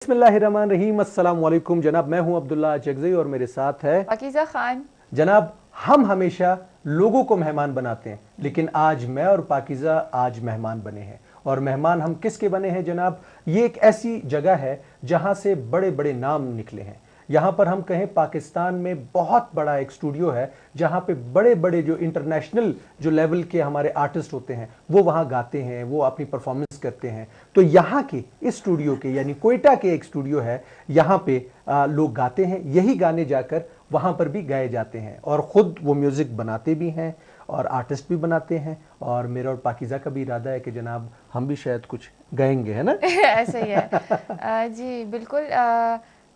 बिस्मिल्लाहिर्रहमानिर्रहीम। अस्सलाम वालेकुम जनाब, मैं हूं अब्दुल्ला जगज़ई और मेरे साथ है पाकीज़ा खान। जनाब। हम हमेशा लोगों को मेहमान बनाते हैं, लेकिन आज मैं और पाकीज़ा आज मेहमान बने हैं। और मेहमान हम किसके बने हैं जनाब? ये एक ऐसी जगह है जहां से बड़े बड़े नाम निकले हैं। यहाँ पर हम कहें पाकिस्तान में बहुत बड़ा एक स्टूडियो है जहाँ पे बड़े बड़े जो इंटरनेशनल जो लेवल के हमारे आर्टिस्ट होते हैं वो वहाँ गाते हैं, वो अपनी परफॉर्मेंस करते हैं। तो यहाँ के इस स्टूडियो के यानी कोयटा के एक स्टूडियो है, यहाँ पे लोग गाते हैं, यही गाने जाकर वहाँ पर भी गाए जाते हैं और ख़ुद वो म्यूज़िक बनाते भी हैं और आर्टिस्ट भी बनाते हैं। और मेरा और पाकीज़ा का भी इरादा है कि जनाब हम भी शायद कुछ गाएंगे, है ना? ऐसा ही है। जी बिल्कुल।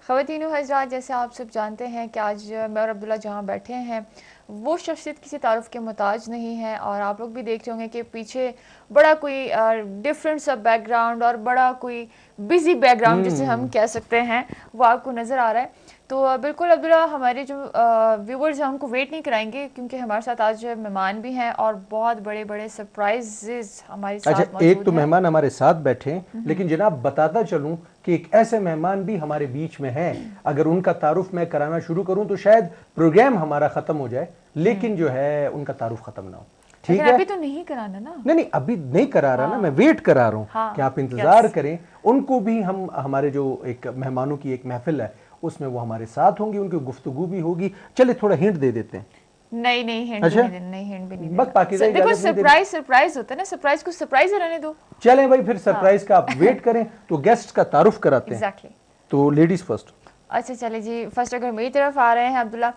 ख़वातीन हज़रात, जैसे आप सब जानते हैं कि आज मैं और अब्दुल्ला जहाँ बैठे हैं वो शख्सियत किसी तारुफ़ के मोहताज नहीं है। और आप लोग भी देख रहे होंगे कि पीछे बड़ा कोई डिफरेंट सा बैकग्राउंड और बड़ा कोई बिज़ी बैकग्राउंड जिसे हम कह सकते हैं वो आपको नज़र आ रहा है। तो बिल्कुल अब्दुल्ला, हमारे जो व्यूवर्स हैं उनको वेट नहीं कराएंगे क्योंकि हमारे साथ आज मेहमान भी हैं और बहुत बड़े बड़े सरप्राइजेज हमारे साथ अच्छा, मौजूद एक तो हैं। मेहमान हमारे साथ बैठे हैं, लेकिन जनाब बताता चलूं कि एक ऐसे मेहमान भी हमारे बीच में हैं। अगर उनका तारुफ मैं कराना शुरू करूं तो शायद प्रोग्राम हमारा खत्म हो जाए, लेकिन जो है उनका तारुफ खत्म ना हो। ठीक है, अभी तो नहीं कराना ना। नहीं अभी नहीं करा रहा ना, मैं वेट करा रहा हूँ। हाँ, कि आप इंतजार करें। उनको भी हम हमारे जो एक मेहमानों की एक महफिल है उसमें वो हमारे साथ होंगी, उनकी गुफ्तगू भी होगी। चले थोड़ा हिंट दे देते हैं। नहीं हिंट अच्छा? भी नहीं देना, नहीं हिंट भी नहीं बस पाकीज़ा देना। देखो इजाज़त नहीं दे सरप्राइज होता है ना, सरप्राइज को सरप्राइज रहने दो। चलें भाई, फिर सरप्राइज का आप वेट करें तो गेस्ट का तारुफ कराते हैं। एग्जैक्टली। तो लेडीज फर्स्ट। अच्छा चले जी, फर्स्ट अगर मेरी तरफ आ रहे हैं अब्दुल्ला।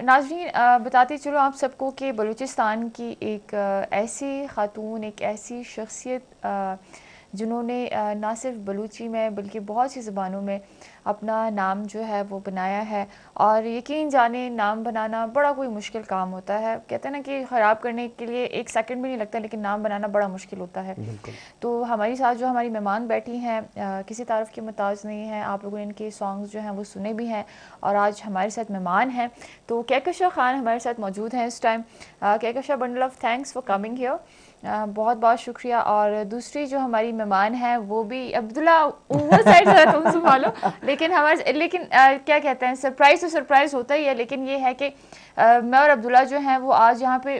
नाज़रीन, बताते चलो आप सबको कि बलूचिस्तान की एक ऐसी खातून, एक ऐसी शख्सियत जिन्होंने ना सिर्फ बलूची में बल्कि बहुत सी ज़बानों में अपना नाम जो है वो बनाया है। और यकीन जाने नाम बनाना बड़ा कोई मुश्किल काम होता है। कहते हैं ना कि ख़राब करने के लिए एक सेकंड भी नहीं लगता, लेकिन नाम बनाना बड़ा मुश्किल होता है। तो हमारी साथ जो हमारी मेहमान बैठी हैं किसी तारीफ़ के मोहताज नहीं है। आप लोगों ने इनके सॉन्ग्स जो हैं वो सुने भी हैं और आज हमारे साथ मेहमान हैं। तो कहकशा खान हमारे साथ मौजूद हैं इस time. Kahkasha, bundle of thanks for coming here. बहुत बहुत शुक्रिया। और दूसरी जो हमारी मेहमान हैं वो भी अब्दुल्ला वो साइड ज़रा तुम संभालो। लेकिन क्या कहते हैं, सरप्राइज तो सरप्राइज होता ही है, लेकिन ये है कि मैं और अब्दुल्ला जो हैं वो आज यहाँ पे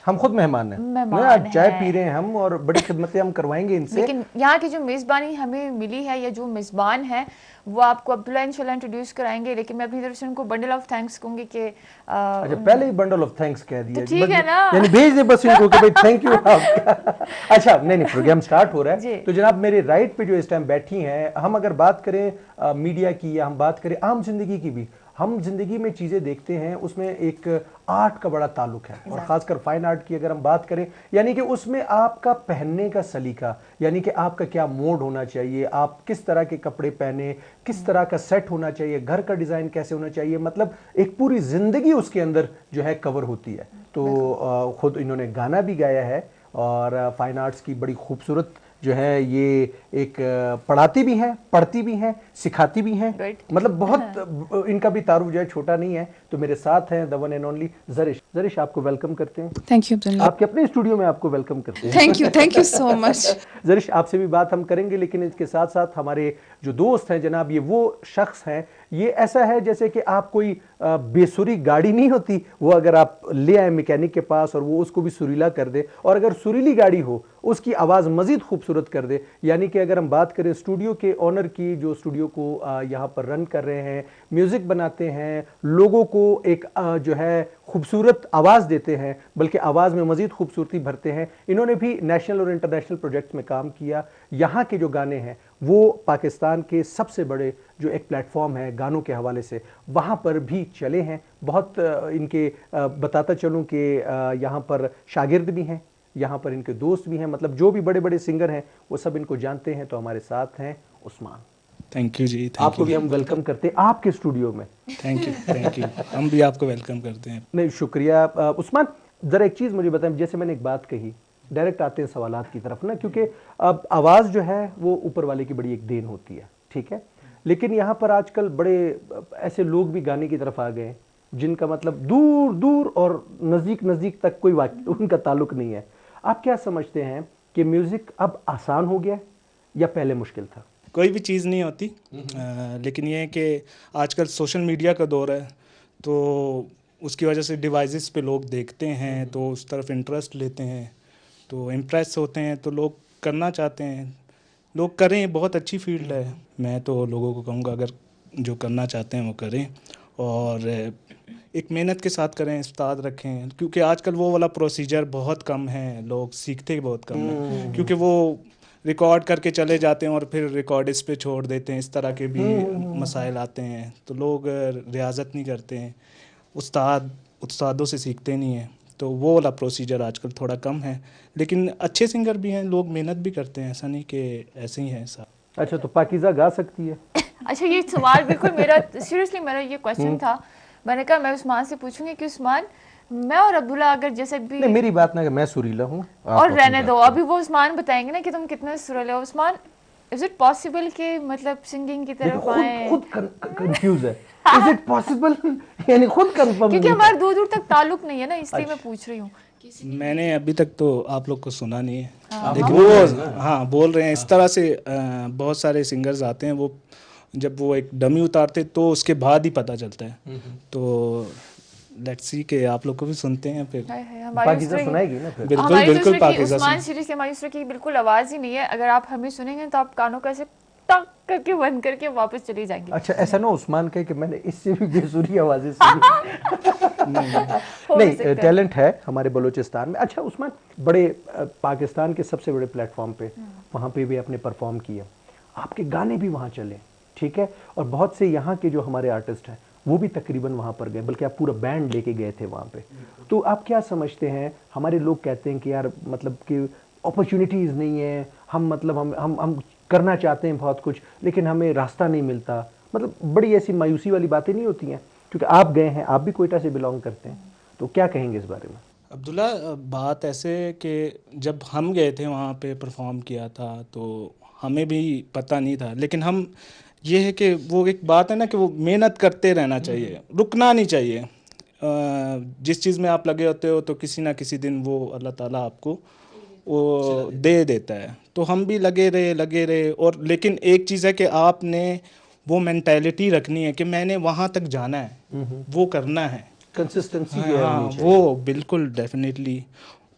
हम खुद मेहमान हैं। आज चाय पी रहे हैं हम और बड़ी खिदमतें हम करवाएंगे इनसे। लेकिन यहाँ की जो मेज़बानी हमें मिली है या जो मेज़बान है वो आपको अब्दुल्ला इंशाल्लाह इंट्रोड्यूस कराएंगे। लेकिन मैं अपनी तरफ से उनको बंडल ऑफ थैंक्स कहूँगी कि अच्छा, पहले ही बंडल ऑफ थैंक्स कह दिया। तो ठीक है ना, यानी भेज दे बस इनको कि भाई थैंक यू आपका। अच्छा, नहीं प्रोग्राम स्टार्ट हो रहा है। तो जनाब मेरे राइट पे जो इस टाइम बैठी हैं, हम अगर बात करें मीडिया की या हम बात करें आम जिंदगी की भी, हम जिंदगी में चीज़ें देखते हैं उसमें एक आर्ट का बड़ा ताल्लुक है। और ख़ासकर फाइन आर्ट की अगर हम बात करें, यानी कि उसमें आपका पहनने का सलीका, यानी कि आपका क्या मोड होना चाहिए, आप किस तरह के कपड़े पहने, किस तरह का सेट होना चाहिए, घर का डिज़ाइन कैसे होना चाहिए, मतलब एक पूरी ज़िंदगी उसके अंदर जो है कवर होती है। तो ख़ुद इन्होंने गाना भी गाया है और फाइन आर्ट्स की बड़ी खूबसूरत जो है ये एक पढ़ाती भी हैं, पढ़ती भी हैं, सिखाती भी हैं। मतलब बहुत इनका भी तारुफ जो है छोटा नहीं है। तो मेरे साथ हैं the one and only Zarish. Zarish, आपको वेलकम करते हैं। Thank you Abdullah. आपके अपने स्टूडियो में आपको वेलकम करते हैं। Thank you so much. Zarish, आपसे भी बात हम करेंगे, लेकिन इसके साथ साथ हमारे जो दोस्त हैं जनाब, ये वो शख्स हैं, ये ऐसा है जैसे कि आप कोई बेसुरी गाड़ी नहीं होती, वो अगर आप ले आए मैकेनिक के पास और वो उसको भी सुरीला कर दे, और अगर सुरीली गाड़ी हो उसकी आवाज़ मज़ीद खूबसूरत कर दे। यानी कि अगर हम बात करें स्टूडियो के ऑनर की, जो स्टूडियो को यहाँ पर रन कर रहे हैं, म्यूज़िक बनाते हैं, लोगों को एक जो है खूबसूरत आवाज़ देते हैं, बल्कि आवाज़ में मज़ीद खूबसूरती भरते हैं। इन्होंने भी नेशनल और इंटरनेशनल प्रोजेक्ट्स में काम किया। यहाँ के जो गाने हैं वो पाकिस्तान के सबसे बड़े जो एक प्लेटफॉर्म है गानों के हवाले से, वहाँ पर भी चले हैं। बहुत इनके बताता चलूँ कि यहाँ पर शागिर्द भी हैं, यहाँ पर इनके दोस्त भी हैं, मतलब जो भी बड़े बड़े सिंगर हैं वो सब इनको जानते हैं। तो हमारे साथ हैं उस्मान। थैंक यू जी। आपको भी हम वेलकम करते हैं आपके स्टूडियो में। Thank you. हम भी आपको वेलकम करते हैं। नहीं, शुक्रिया। उस्मान, ज़रा एक चीज़ मुझे बताएं, जैसे मैंने एक बात कही, डायरेक्ट आते हैं सवालात की तरफ ना, क्योंकि अब आवाज़ जो है वो ऊपर वाले की बड़ी एक देन होती है, ठीक है। लेकिन यहाँ पर आजकल बड़े ऐसे लोग भी गाने की तरफ आ गए हैं जिनका मतलब दूर दूर और नज़दीक नज़दीक तक कोई उनका ताल्लुक नहीं है। आप क्या समझते हैं कि म्यूज़िक अब आसान हो गया या पहले मुश्किल था? कोई भी चीज़ नहीं होती, लेकिन ये है कि आजकल सोशल मीडिया का दौर है, तो उसकी वजह से डिवाइसेस पे लोग देखते हैं तो उस तरफ इंटरेस्ट लेते हैं, तो इम्प्रेस होते हैं, तो लोग करना चाहते हैं। लोग करें, बहुत अच्छी फील्ड है। मैं तो लोगों को कहूँगा अगर जो करना चाहते हैं वो करें, और एक मेहनत के साथ करें, उस्ताद रखें, क्योंकि आजकल वो वाला प्रोसीजर बहुत कम है, लोग सीखते बहुत कम हैं, क्योंकि वो रिकॉर्ड करके चले जाते हैं और फिर रिकॉर्ड इस पे छोड़ देते हैं। इस तरह के भी मसाइल आते हैं, तो लोग रियाजत नहीं करते हैं, उस्तादों से सीखते नहीं हैं, तो वो वाला प्रोसीजर आजकल थोड़ा कम है। लेकिन अच्छे सिंगर भी हैं, लोग मेहनत भी करते हैं, ऐसा नहीं कि ऐसे ही है सब। अच्छा, तो पाकीज़ा गा सकती है? अच्छा, ये सवाल बिल्कुल मेरा सीरियसली मेरा ये क्वेश्चन था। मैंने कहा मैं उस्मान से पूछूंगी कि उस्मान, मैं और अब्दुल्ला अगर जैसे भी नहीं, मेरी बात ना कि मैं सुरीला हूँ और रहने दो, अभी वो उस्मान बताएंगे ना कि तुम कितने सुरीले हो। उस्मान, इज इट पॉसिबल कि मतलब सिंगिंग की तरफ आए? खुद कंफ्यूज है। इज इट पॉसिबल, यानी खुद कंफर्म, क्योंकि हमारा दूर दूर तक ताल्लुक नहीं है ना, इसलिए मैं पूछ रही हूँ। मैंने अभी तक तो आप लोग को सुना नहीं है, लेकिन वो हाँ बोल रहे हैं इस तरह से। बहुत सारे सिंगर्स आते हैं, वो जब वो एक डमी उतारते तो उसके बाद ही पता चलता है। तो लेट्स सी के आप लोग को भी सुनते हैं फिर। पाकीज़ा सुनाएगी ना फिर? बिल्कुल बिल्कुल पाकीज़ा उस्मान सीरीज हमारी उसमें की बिल्कुल आवाज़ ही नहीं है। अगर आप हमें सुनेंगे तो आप कानों का ऐसे टक करके बंद करके वापस चली जाएंगी। अच्छा, ऐसा ना उस्मान कहे कि मैंने इससे भी बेसुरी आवाज़ें सुनी। नहीं, टैलेंट है हमारे बलूचिस्तान में। अच्छा उस्मान, बड़े पाकिस्तान के सबसे बड़े प्लेटफॉर्म पे वहाँ पे भी आपने परफॉर्म किया, आपके गाने भी वहाँ चले, ठीक है, और बहुत से यहाँ के जो हमारे आर्टिस्ट हैं वो भी तकरीबन वहाँ पर गए, बल्कि आप पूरा बैंड लेके गए थे वहाँ पे। तो आप क्या समझते हैं, हमारे लोग कहते हैं कि यार मतलब कि अपॉर्चुनिटीज़ नहीं है, हम मतलब हम करना चाहते हैं बहुत कुछ, लेकिन हमें रास्ता नहीं मिलता, मतलब बड़ी ऐसी मायूसी वाली बातें नहीं होती हैं? क्योंकि आप गए हैं, आप भी कोयटा से बिलोंग करते हैं, तो क्या कहेंगे इस बारे में? अब्दुल्ला, बात ऐसे कि जब हम गए थे वहाँ पे परफॉर्म किया था तो हमें भी पता नहीं था, लेकिन हम ये है कि वो एक बात है ना कि वो मेहनत करते रहना चाहिए, रुकना नहीं चाहिए। जिस चीज़ में आप लगे होते हो तो किसी ना किसी दिन वो अल्लाह ताला आपको वो दे देता है। तो हम भी लगे रहे, और लेकिन एक चीज़ है कि आपने वो मेंटालिटी रखनी है कि मैंने वहाँ तक जाना है, वो करना है, कंसिस्टेंसी हाँ वो बिल्कुल डेफिनेटली।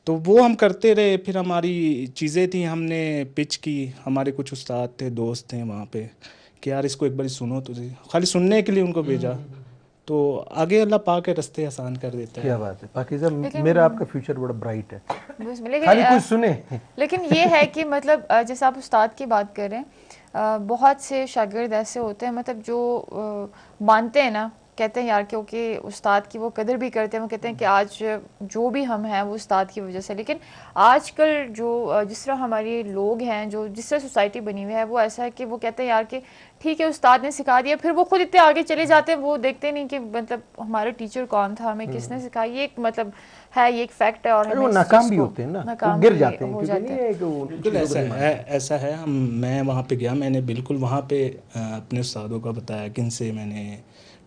तो वो हम करते रहे, फिर हमारी चीज़ें थी, हमने पिच की, हमारे कुछ उस्ताद थे, दोस्त थे वहाँ पे कि यार इसको एक बार सुनो, तुझे खाली सुनने के लिए उनको भेजा, तो आगे अल्लाह पाक के रास्ते आसान कर देता है। क्या बात है पाकीज़ा, मेरा आपका फ्यूचर बड़ा ब्राइट है, लेकिन खाली कोई सुने। लेकिन ये है कि मतलब जैसे आप उस्ताद की बात कर रहे हैं, बहुत से शागिर्द ऐसे होते हैं मतलब जो मानते हैं ना, कहते हैं यार क्योंकि उस्ताद की वो कदर भी करते हैं, वो कहते हैं कि आज जो भी हम हैं वो उस्ताद की वजह से। लेकिन आजकल जो जिस तरह हमारे लोग हैं, जो जिस तरह सोसाइटी बनी हुई है, वो ऐसा है कि वो कहते हैं यार कि ठीक है उस्ताद ने सिखा दिया, फिर वो खुद इतने आगे चले जाते हैं, वो देखते नहीं कि मतलब हमारे टीचर कौन था, हमें किसने सिखाया। ये एक मतलब है, ये एक फैक्ट है। और वो नाकाम भी होते हैं ना, वो गिर जाते हैं, क्योंकि नहीं है कि बिल्कुल ऐसा है। मैं वहाँ पे गया, मैंने बिल्कुल वहाँ पे अपने उस्तादों का बताया किन से मैंने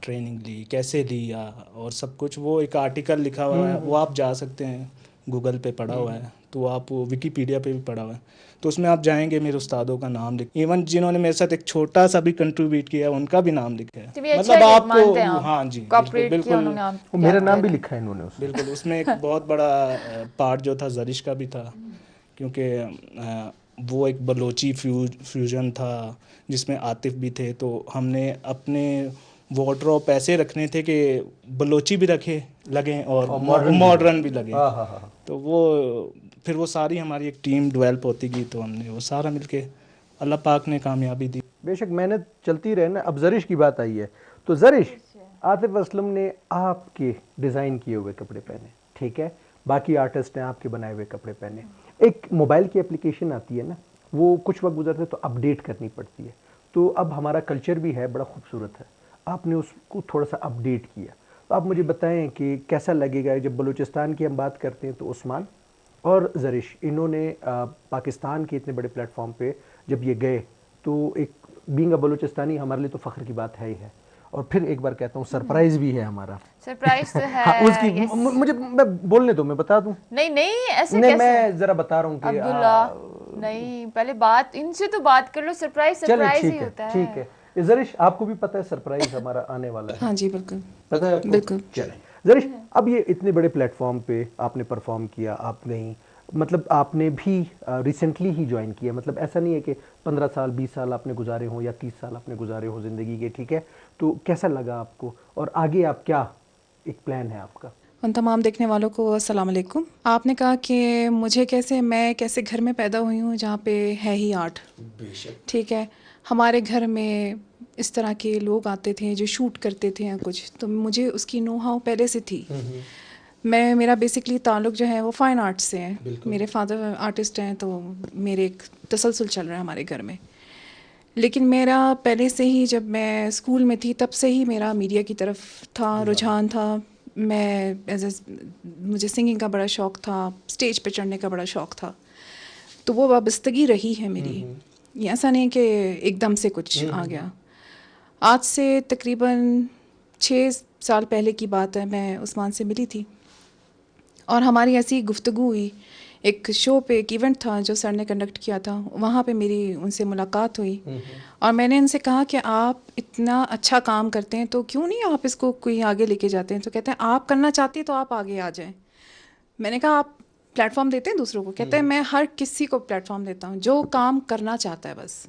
ट्रेनिंग ली, कैसे लिया, और सब कुछ वो एक आर्टिकल लिखा हुआ है, वो आप जा सकते हैं, गूगल पे पढ़ा हुआ है, तो आप विकीपीडिया पे भी पढ़ा हुआ है, तो उसमें आप जाएंगे मेरे उस्तादों का नाम लिख, इवन जिन्होंने मेरे साथ एक छोटा सा भी कंट्रीब्यूट किया है उनका भी नाम लिखा है। मतलब आपको हाँ जी बिल्कुल मेरा नाम भी लिखा है इन्होंने उसमें। बिल्कुल, उसमें एक बहुत बड़ा पार्ट जो था ज़रिश का भी था, क्योंकि वो एक बलोची फ्यूजन था जिसमें आतिफ भी थे, तो हमने अपने वार्डरोब ऐसे रखने थे कि बलोची भी लगे और मॉडर्न भी लगे। तो वो फिर वो सारी हमारी एक टीम डेवलप होती गई, तो हमने वो सारा मिलके अल्लाह पाक ने कामयाबी दी। बेशक मेहनत चलती रहे ना। अब ज़रिश की बात आई है, तो ज़रिश, आतिफ असलम ने आपके डिज़ाइन किए हुए कपड़े पहने, ठीक है, बाकी आर्टिस्ट ने आपके बनाए हुए कपड़े पहने। एक मोबाइल की एप्लीकेशन आती है ना, वो कुछ वक्त गुजरते तो अपडेट करनी पड़ती है, तो अब हमारा कल्चर भी है, बड़ा खूबसूरत है, आपने उसको थोड़ा सा अपडेट किया। तो आप मुझे बताएं कि कैसा लगेगा जब बलूचिस्तान की हम बात करते हैं, तो उस्मान और ज़रिश इन्होंने पाकिस्तान के इतने बड़े प्लेटफॉर्म पे जब ये गए, तो एक बीइंग अ बलूचिस्तानी हमारे लिए तो फ़ख्र की बात है ही है, और फिर एक बार कहता हूँ सरप्राइज भी है हमारा। सरप्राइज तो है। हाँ, उसकी मुझे मैं बोलने दो, मैं बता दूं। नहीं ऐसे नहीं, कैसे? मैं जरा बता रहा हूँ कि नहीं, पहले बात इनसे तो बात कर लो, सरप्राइज चलिए सरप्राइज ही ठीक है, होता है। ठीक है। जरिश, आपको भी पता है सरप्राइज हमारा आने वाला है? हाँ जी, बिल्कुल पता है आपको? बिल्कुल। चलें जरिश, अब ये इतने बड़े प्लेटफॉर्म पे आपने परफॉर्म किया, आप गई, मतलब आपने भी रिसेंटली ही ज्वाइन किया, मतलब ऐसा नहीं है कि 15 साल 20 साल आपने गुजारे हो या 30 साल आपने गुजारे हो ज़िंदगी के, ठीक है? तो कैसा लगा आपको और आगे आप क्या एक प्लान है आपका? उन तमाम देखने वालों को अस्सलाम वालेकुम। आपने कहा कि मैं कैसे घर में पैदा हुई हूँ जहाँ पे है ही आर्ट, ठीक है। हमारे घर में इस तरह के लोग आते थे जो शूट करते थे या कुछ, तो मुझे उसकी नो हाउ पहले से थी। मेरा बेसिकली ताल्लुक़ जो है वो फ़ाइन आर्ट्स से है। मेरे फादर आर्टिस्ट हैं, तो मेरे एक तसलसल चल रहा है हमारे घर में। लेकिन मेरा पहले से ही, जब मैं स्कूल में थी तब से ही मेरा मीडिया की तरफ था रुझान था। मुझे सिंगिंग का बड़ा शौक़ था, स्टेज पे चढ़ने का बड़ा शौक़ था, तो वो वाबस्तगी रही है मेरी। ये ऐसा नहीं कि एकदम से कुछ आ गया। आज से तकरीबन 6 साल पहले की बात है, मैं उस्मान से मिली थी और हमारी ऐसी गुफ्तगू हुई। एक शो पे एक इवेंट था जो सर ने कंडक्ट किया था, वहाँ पे मेरी उनसे मुलाकात हुई और मैंने उनसे कहा कि आप इतना अच्छा काम करते हैं तो क्यों नहीं आप इसको कोई आगे लेके जाते हैं। तो कहते हैं आप करना चाहती हैं तो आप आगे आ जाएं। मैंने कहा आप प्लेटफॉर्म देते हैं दूसरों को? कहते हैं मैं हर किसी को प्लेटफॉर्म देता हूँ जो काम करना चाहता है बस।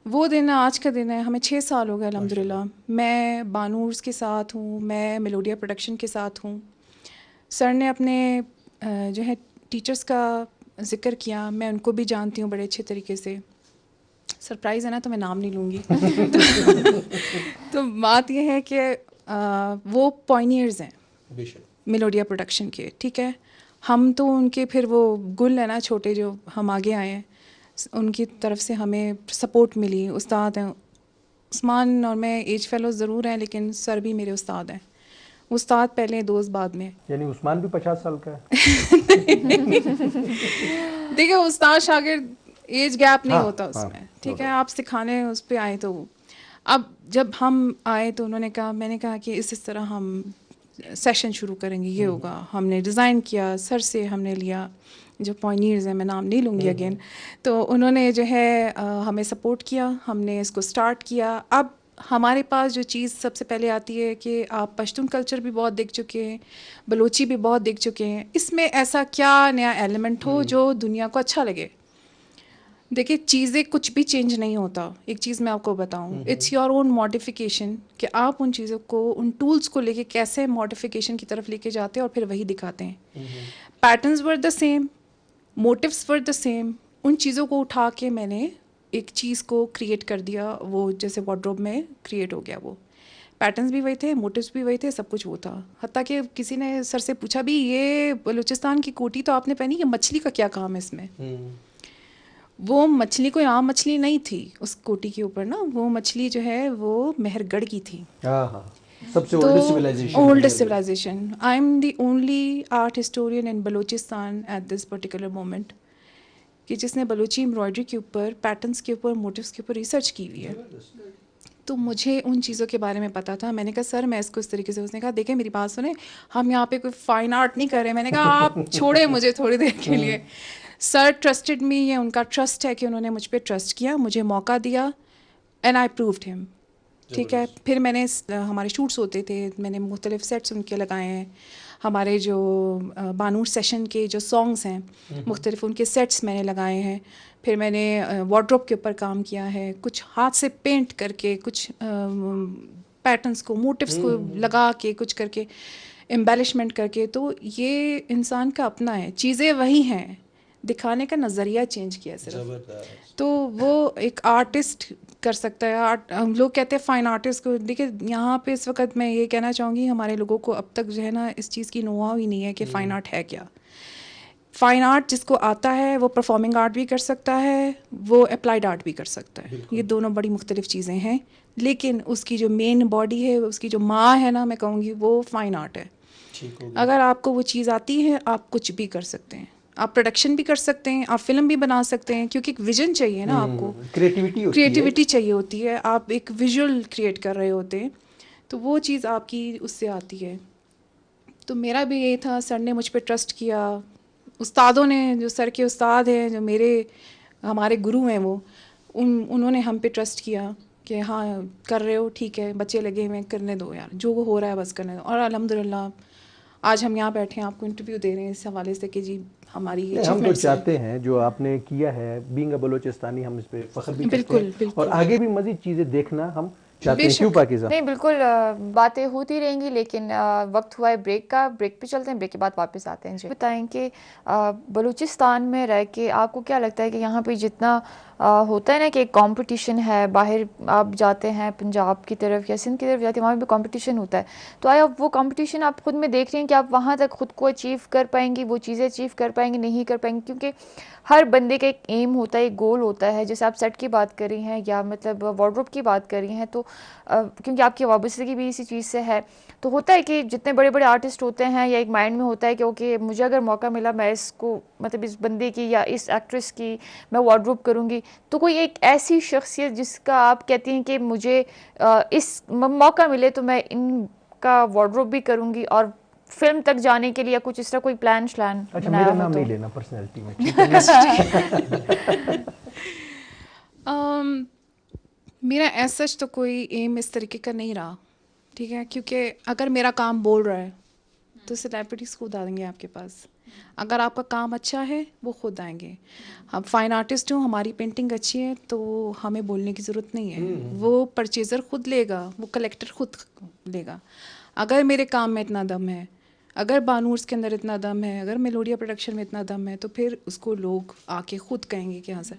वो दिन आज का दिन है। हमें 6 साल हो गए अल्हम्दुलिल्लाह। मैं बानूर्स के साथ हूँ, मैं मेलोडिया प्रोडक्शन के साथ हूँ। सर ने अपने जो है टीचर्स का जिक्र किया, मैं उनको भी जानती हूँ बड़े अच्छे तरीके से। सरप्राइज़ है ना, तो मैं नाम नहीं लूँगी। तो बात यह है कि वो पॉइनियर्स हैं मेलोडिया प्रोडक्शन के, ठीक है। हम तो उनके फिर वो गुल है ना छोटे, जो हम आगे आए हैं, उनकी तरफ से हमें सपोर्ट मिली। उस्ताद हैं उस्मान और मैं, एज फेलो ज़रूर हैं लेकिन सर भी मेरे उस्ताद हैं। उस्ताद पहले, दोस्त बाद में। यानी उस्मान भी 50 साल का है? देखिए उस्ताद शागिर्द एज गैप नहीं हाँ, होता हाँ, उसमें, ठीक है। आप सिखाने उस पे आए, तो अब जब हम आए तो उन्होंने कहा, मैंने कहा कि इस तरह हम सेशन शुरू करेंगे, ये होगा। हमने डिज़ाइन किया, सर से हमने लिया, जो पॉइनियर्स हैं, मैं नाम नहीं लूँगी अगेन। तो उन्होंने जो है हमें सपोर्ट किया, हमने इसको स्टार्ट किया। अब हमारे पास जो चीज़ सबसे पहले आती है कि आप पश्तून कल्चर भी बहुत देख चुके हैं, बलोची भी बहुत देख चुके हैं, इसमें ऐसा क्या नया एलिमेंट हो जो दुनिया को अच्छा लगे। देखिए चीज़ें कुछ भी चेंज नहीं होता। एक चीज़ मैं आपको बताऊं, इट्स योर ओन मॉडिफिकेशन, कि आप उन चीज़ों को, उन टूल्स को लेके कैसे मॉडिफिकेशन की तरफ लेके जाते हैं और फिर वही दिखाते हैं। Patterns were the same, motives were the same. उन चीज़ों को उठा के मैंने एक चीज़ को क्रिएट कर दिया, वो जैसे वार्डरोब में क्रिएट हो गया। वो पैटर्न्स भी वही थे, मोटिव्स भी वही थे, सब कुछ वो था। हत्ता कि किसी ने सर से पूछा भी, ये बलूचिस्तान की कोटी तो आपने पहनी, ये मछली का क्या काम है इसमें? वो मछली कोई आम मछली नहीं थी उस कोटी के ऊपर ना, वो मछली जो है वो मेहरगढ़ की थी। सबसे oldest civilization. Oldest civilization. I am the only art historian in Balochistan at this particular moment कि जिसने बलूची एम्ब्रॉयडरी के ऊपर, पैटर्न्स के ऊपर, मोटिव्स के ऊपर रिसर्च की हुई है। तो मुझे उन चीज़ों के बारे में पता था। मैंने कहा सर मैं इसको इस तरीके से, उसने कहा देखें मेरी बात सुने, हम यहाँ पे कोई फाइन आर्ट नहीं कर रहे। मैंने कहा आप छोड़े मुझे थोड़ी देर के लिए। सर ट्रस्टेड मी, ये उनका ट्रस्ट है कि उन्होंने मुझ पर ट्रस्ट किया, मुझे मौका दिया, एंड आई प्रूव्ड हिम, ठीक है। फिर मैंने हमारे शूट्स होते थे, मैंने मुख्तलिफ सेट्स उनके लगाए हैं। हमारे जो बानूर सेशन के जो सॉन्ग्स हैं मुख्तलिफ, उनके सेट्स मैंने लगाए हैं। फिर मैंने वार्डरोब के ऊपर काम किया है, कुछ हाथ से पेंट करके, कुछ पैटर्न्स को, मोटिव्स को लगा के, कुछ करके एम्बेलिशमेंट करके। तो ये इंसान का अपना है, चीज़ें वही हैं, दिखाने का नज़रिया चेंज किया सिर्फ। तो वो एक आर्टिस्ट कर सकता है। आर्ट, हम लोग कहते हैं फ़ाइन आर्टिस्ट को। देखिए यहाँ पे इस वक्त मैं ये कहना चाहूँगी, हमारे लोगों को अब तक जो है ना इस चीज़ की नोआ ही नहीं है कि फ़ाइन आर्ट है क्या। फ़ाइन आर्ट जिसको आता है वो परफॉर्मिंग आर्ट भी कर सकता है, वो अप्लाइड आर्ट भी कर सकता है। ये दोनों बड़ी मुख्तलिफ चीज़ें हैं, लेकिन उसकी जो मेन बॉडी है, उसकी जो माँ है ना, मैं कहूँगी वो फ़ाइन आर्ट है। अगर आपको वो चीज़ आती है, आप कुछ भी कर सकते हैं। आप प्रोडक्शन भी कर सकते हैं, आप फिल्म भी बना सकते हैं, क्योंकि एक विजन चाहिए ना आपको, क्रिएटिविटी चाहिए होती है। आप एक विजुअल क्रिएट कर रहे होते हैं, तो वो चीज़ आपकी उससे आती है। तो मेरा भी ये था, सर ने मुझ पर ट्रस्ट किया, उस्तादों ने, जो सर के उस्ताद हैं, जो मेरे हमारे गुरु हैं वो, उन्होंने हम पे ट्रस्ट किया कि हाँ कर रहे हो ठीक है, बच्चे लगे हुए हैं, करने दो यार, जो वो हो रहा है बस करने दो। और अल्हम्दुलिल्लाह आज हम यहाँ बैठे हैं, आपको इंटरव्यू दे रहे हैं इस हवाले से कि जी हमारी हम तो achievements हैं। चाहते हैं जो आपने किया है, बीइंग अ बलोचिस्तानी, हम इस पे फख्र भी करते बिल्कुल, हैं बिल्कुल। और आगे भी मजीद चीजें देखना हम चाहते हैं। बेशक। क्यों पाकिज़ा? नहीं बिल्कुल, बातें होती रहेंगी, लेकिन वक्त हुआ है ब्रेक का। ब्रेक पे चलते हैं, ब्रेक के बाद वापस आते हैं। जी बताएं कि बलूचिस्तान में रह के आपको क्या लगता है कि यहाँ पे जितना होता है ना कि एक कंपटीशन है, बाहर आप जाते हैं पंजाब की तरफ या सिंध की तरफ जाते हैं, वहाँ पे कंपटीशन होता है, तो आया वो कंपटीशन आप खुद में देख रहे हैं कि आप वहाँ तक खुद को अचीव कर पाएंगे, वो चीज़ें अचीव कर पाएंगे, नहीं कर पाएंगे? क्योंकि हर बंदे का एक एम होता है, एक गोल होता है। जैसे आप सेट की बात कर रही हैं या मतलब वार्डरोब की बात कर रही हैं, तो क्योंकि आपकी वाबस्तगी भी इसी चीज़ से है, तो होता है कि जितने बड़े बड़े आर्टिस्ट होते हैं या एक माइंड में होता है कि ओके मुझे अगर मौका मिला मैं इसको मतलब इस बंदे की या इस एक्ट्रेस की मैं वार्डरोब करूँगी। तो कोई एक ऐसी शख्सियत जिसका आप कहती हैं कि मुझे इस मौका मिले तो मैं इनका वार्डरोब भी करूँगी और फिल्म तक जाने के लिए कुछ इस तरह कोई प्लान श्लान अच्छा, बनाया मेरा हो नाम तो? नहीं लेना पर्सनैलिटी में, ठीक है? मेरा एज सच तो कोई एम इस तरीके का नहीं रहा, ठीक है, क्योंकि अगर मेरा काम बोल रहा है तो सेलिब्रिटीज़ खुद आएंगे आपके पास। अगर आपका काम अच्छा है वो खुद आएंगे। हम फाइन आर्टिस्ट हूँ, हमारी पेंटिंग अच्छी है तो हमें बोलने की ज़रूरत नहीं है, वो परचेज़र खुद लेगा, वो कलेक्टर खुद लेगा। अगर मेरे काम में इतना दम है, अगर बानूर्स के अंदर इतना दम है, अगर मेलोडिया प्रोडक्शन में इतना दम है, तो फिर उसको लोग आके खुद कहेंगे कि हाँ सर।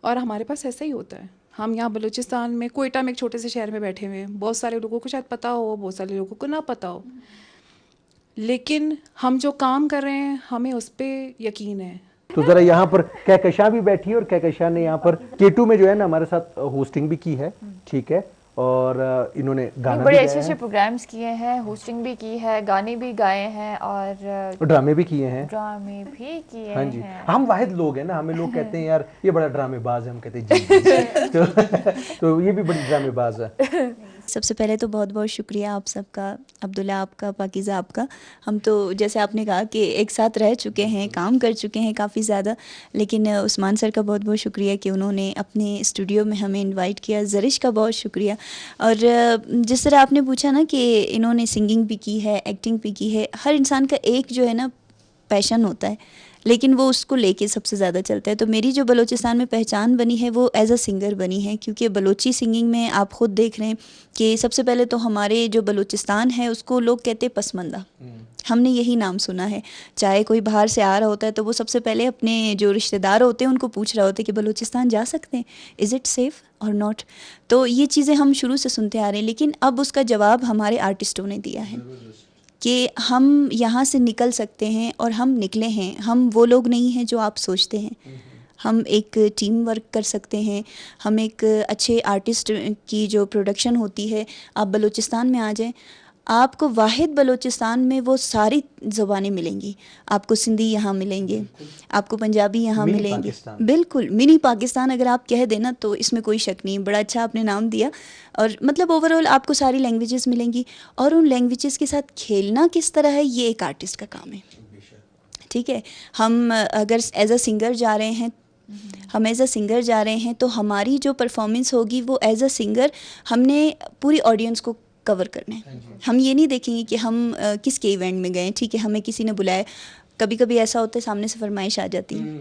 और हमारे पास ऐसा ही होता है। हम यहाँ बलूचिस्तान में कोयटा में एक छोटे से शहर में बैठे हुए हैं, बहुत सारे लोगों को शायद पता हो, बहुत सारे लोगों को ना पता हो, लेकिन हम जो काम कर रहे हैं हमें उस पर यकीन है। तो जरा यहाँ पर कहकशां भी बैठी है और कहकशां ने यहाँ पर K2 में जो है ना हमारे साथ होस्टिंग भी की है, ठीक है, और इन्होंने गाना बड़े भी अच्छे गाया अच्छे है प्रोग्राम्स किए हैं, होस्टिंग भी की है, गाने भी गाए हैं और और ड्रामे भी किए हैं। ड्रामे भी किए हाँ जी, हैं। हम वाहिद लोग हैं ना, हमें लोग कहते हैं यार ये बड़ा ड्रामेबाज है, हम कहते हैं जी जी। तो ये भी बड़ी ड्रामेबाज है। सबसे पहले तो बहुत बहुत शुक्रिया आप सबका, अब्दुल्ला आपका, पाकिज़ा आपका। हम तो जैसे आपने कहा कि एक साथ रह चुके हैं, काम कर चुके हैं काफ़ी ज़्यादा, लेकिन उस्मान सर का बहुत बहुत शुक्रिया कि उन्होंने अपने स्टूडियो में हमें इनवाइट किया। ज़रिश का बहुत शुक्रिया। और जिस तरह आपने पूछा ना कि इन्होंने सिंगिंग भी की है, एक्टिंग भी की है, हर इंसान का एक जो है ना पैशन होता है, लेकिन वो उसको लेके सबसे ज़्यादा चलता है। तो मेरी जो बलूचिस्तान में पहचान बनी है वो एज अ सिंगर बनी है, क्योंकि बलोची सिंगिंग में आप ख़ुद देख रहे हैं कि सबसे पहले तो हमारे जो बलूचिस्तान है उसको लोग कहते हैं पसमंदा। हमने यही नाम सुना है, चाहे कोई बाहर से आ रहा होता है तो वो सबसे पहले अपने जो रिश्तेदार होते हैं उनको पूछ रहा होता है कि बलूचिस्तान जा सकते हैं, इज़ इट सेफ़ और नॉट। तो ये चीज़ें हम शुरू से सुनते आ रहे हैं, लेकिन अब उसका जवाब हमारे आर्टिस्टों ने दिया है कि हम यहाँ से निकल सकते हैं, और हम निकले हैं। हम वो लोग नहीं हैं जो आप सोचते हैं। हम एक टीम वर्क कर सकते हैं, हम एक अच्छे आर्टिस्ट की जो प्रोडक्शन होती है, आप बलूचिस्तान में आ जाएं, आपको वाहिद बलूचिस्तान में वो सारी ज़ुबानें मिलेंगी। आपको सिंधी यहाँ मिलेंगे, आपको पंजाबी यहाँ मिनी मिलेंगे, पाकिस्तान। बिल्कुल मिनी पाकिस्तान अगर आप कह देना तो इसमें कोई शक नहीं। बड़ा अच्छा आपने नाम दिया। और मतलब ओवरऑल आपको सारी लैंग्वेजेस मिलेंगी, और उन लैंग्वेजेस के साथ खेलना किस तरह है ये एक आर्टिस्ट का काम है, ठीक है। हम अगर एज अ सिंगर जा रहे हैं, हम एज अ सिंगर जा रहे हैं तो हमारी जो परफॉर्मेंस होगी वो एज अ सिंगर हमने पूरी ऑडियंस को कवर करना है। हम ये नहीं देखेंगे कि हम किसके इवेंट में गए, ठीक है, हमें किसी ने बुलाया। कभी कभी ऐसा होता है सामने से फरमाइश आ जाती है,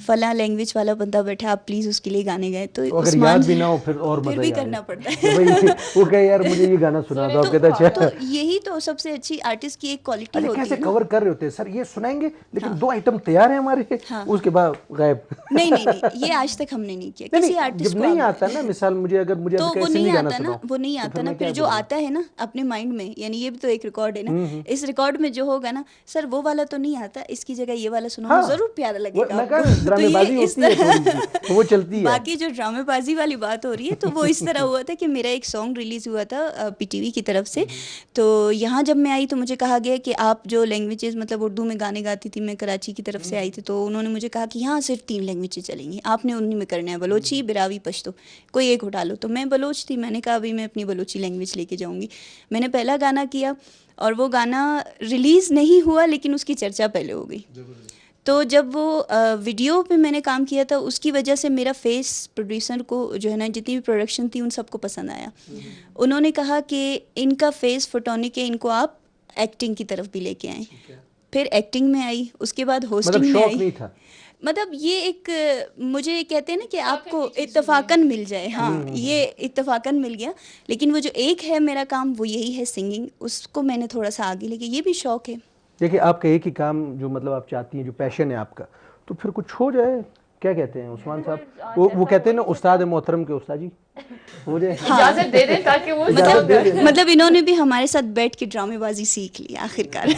फला लैंग्वेज वाला बंदा बैठा, आप प्लीज़ उसके लिए गाने गाए, तो अगर उस्मान याद भी ना हो फिर और फिर मजा भी ही आए। करना पड़ता तो भाई वो कहे यार मुझे ये गाना सुना दो, आप कहते अच्छा। तो यही तो सबसे अच्छी आर्टिस्ट की एक क्वालिटी अरे होती कैसे है ना। कवर कर रहे होते हैं सर, ये सुनाएंगे लेकिन 2 आइटम तैयार हैं हमारे, उसके बाद गायब। नहीं नहीं नहीं, ये आज तक हमने नहीं किया किसी आर्टिस्ट जब को। नहीं आप आता ना, मिसाल मुझे अगर मुझे तो अभी वो कैसे नहीं गाना आता ना, सुनाओ, वो नहीं तो आता ना, मैं फिर क्या जो बोलूं? आता है ना अपने माइंड में, यानी ये भी तो एक रिकॉर्ड है ना, इस रिकॉर्ड में जो होगा ना, सर वो वाला तो नहीं आता, इसकी जगह ये वाला सुनाओ, हाँ, जरूर प्यारा लगेगा मैं कह आपको। ड्रामेबाजी तो ये इस होती है तरह थोड़ी सी, तो वो चलती है। बाकी जो ड्रामेबाजी वाली बात हो रही है तो वो इस तरह हुआ था कि मेरा एक सॉन्ग रिलीज़ हुआ था PTV की तरफ से। तो यहाँ जब मैं आई तो मुझे कहा गया कि आप जो लैंग्वेजेस, मतलब उर्दू में गाने गाती थी, मैं कराची की तरफ से आई थी, तो उन्होंने मुझे कहा कि यहाँ सिर्फ 3 लैंग्वेजेस चलेंगी, आपने उन्हीं में करना है, बलोची, बिरावी, पश्तो, कोई एक उठा लो। तो मैं बलोच थी, मैंने कहा अभी मैं अपनी बलोची लैंग्वेज लेके जाऊँगी। मैंने पहला गाना किया और वो गाना रिलीज़ नहीं हुआ, लेकिन उसकी चर्चा पहले हो गई। तो जब वो वीडियो पे मैंने काम किया था, उसकी वजह से मेरा फेस प्रोड्यूसर को जो है ना, जितनी भी प्रोडक्शन थी उन सबको पसंद आया। उन्होंने कहा कि इनका फेस फोटोनिक है, इनको आप एक्टिंग की तरफ भी लेके आएँ। फिर एक्टिंग में आई, उसके बाद मतलब होस्टिंग में शौक आई। नहीं था? मतलब ये एक मुझे कहते हैं ना कि आपको इत्तफाकन मिल जाए, हाँ ये इत्तफाकन मिल गया। लेकिन वो जो एक है मेरा काम, वो यही है सिंगिंग, उसको मैंने थोड़ा सा आगे लेके, ये भी शौक है। देखिए, आपका एक ही काम जो मतलब आप चाहती हैं, जो पैशन है आपका, तो फिर कुछ हो जाए। क्या कहते हैं उस्मान साहब, वो कहते हैं ना उस्ताद मोहतरम के उस्ताद जी, हो जाए। इजाजत दे दें ताकि वो मतलब इन्होंने भी हमारे साथ बैठ के ड्रामेबाजी सीख ली आखिरकार।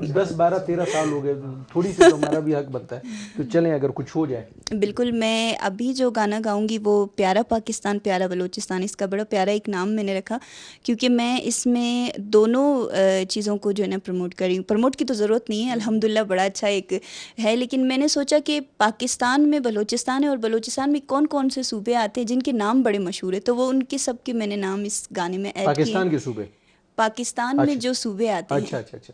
10 12 13 साल हो गए, थोड़ी सी तो हमारा भी हक बनता है। तो चलें, अगर कुछ हो जाए। बिल्कुल, मैं अभी जो गाना गाऊंगी वो प्यारा पाकिस्तान प्यारा बलूचिस्तान, इसका बड़ा प्यारा एक नाम मैंने रखा, क्योंकि मैं इसमें दोनों चीज़ों को जो है ना प्रमोट कर रही हूँ। प्रमोट की तो ज़रूरत नहीं है, अल्हम्दुलिल्लाह बड़ा अच्छा एक है, लेकिन मैंने सोचा कि पाकिस्तान में बलूचिस्तान है, और बलूचिस्तान में कौन कौन से सूबे आते हैं जिनके नाम बड़े मशहूर है, तो वो उनके सब के मैंने नाम इस गाने में ऐड किए। पाकिस्तान के सूबे? पाकिस्तान में जो सूबे आते अच्छा, हैं, अच्छा, अच्छा।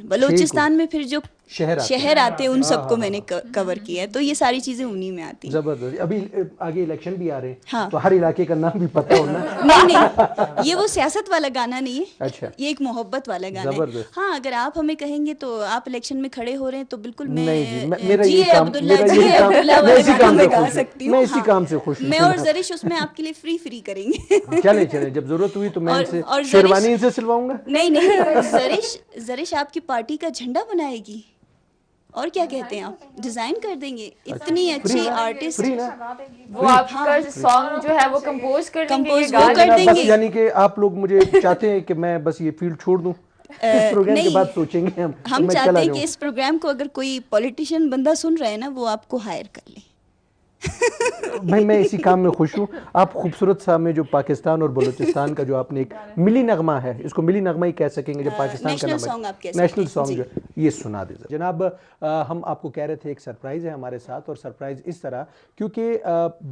बलूचिस्तान में फिर जो शहर आते हैं उन सबको मैंने कवर किया है, तो ये सारी चीज़ें उन्हीं में आती हैं। जबरदस्त। अभी आगे इलेक्शन भी आ रहे हैं, हाँ। तो हर इलाके का नाम भी पता होना। नहीं, ये वो सियासत वाला गाना नहीं है। अच्छा। ये एक मोहब्बत वाला गाना है। जबरदस्त। हाँ, अगर आप हमें कहेंगे तो आप इलेक्शन में खड़े हो रहे हैं तो बिल्कुल मैं नहीं जी, मेरा जी ये ए काम, अब्दुल्ला, मेरा जी ये ए काम, अब्दुल्ला मैं वाला इसी गाना काम से मैं गा खुश हूँ। सकती हूँ। मैं इसी हाँ। काम से खुश हूँ। मैं और जरिश उसमें आपके लिए फ्री करेंगे। चले चले, जब जरूरत हुई तो मैं और- इनसे और शेरवानी जरिश- इनसे सिलवाऊंगा। नहीं, जरिश आपकी पार्टी का झंडा बनाएगी, और क्या कहते हैं आप, डिजाइन कर देंगे। इतनी अच्छी आर्टिस्ट, फ्री ना? वो आपका सॉन्ग जो है वो कंपोज कर देंगे, ये कंपोज गा वो कर देंगे। बस देंगे। यानी कि आप लोग मुझे चाहते हैं कि मैं बस ये फील्ड छोड़ दूं? इस प्रोग्राम के नहीं, बाद सोचेंगे हम, तो हम मैं चाहते चला हैं कि जाऊं। इस प्रोग्राम को अगर कोई पॉलिटिशियन बंदा सुन रहा है ना, वो आपको हायर कर ले। भाई मैं इसी काम में खुश हूँ। आप खूबसूरत सा में जो पाकिस्तान और बलूचिस्तान का जो आपने एक मिली नगमा है, इसको मिली नगमा ही कह सकेंगे जब पाकिस्तान का नेशनल नाम सॉन्ग आप कह सकते नेशनल हैं, सॉन्ग जी। जो है, ये सुना दे जनाब। हम आपको कह रहे थे एक सरप्राइज़ है हमारे साथ, और सरप्राइज़ इस तरह, क्योंकि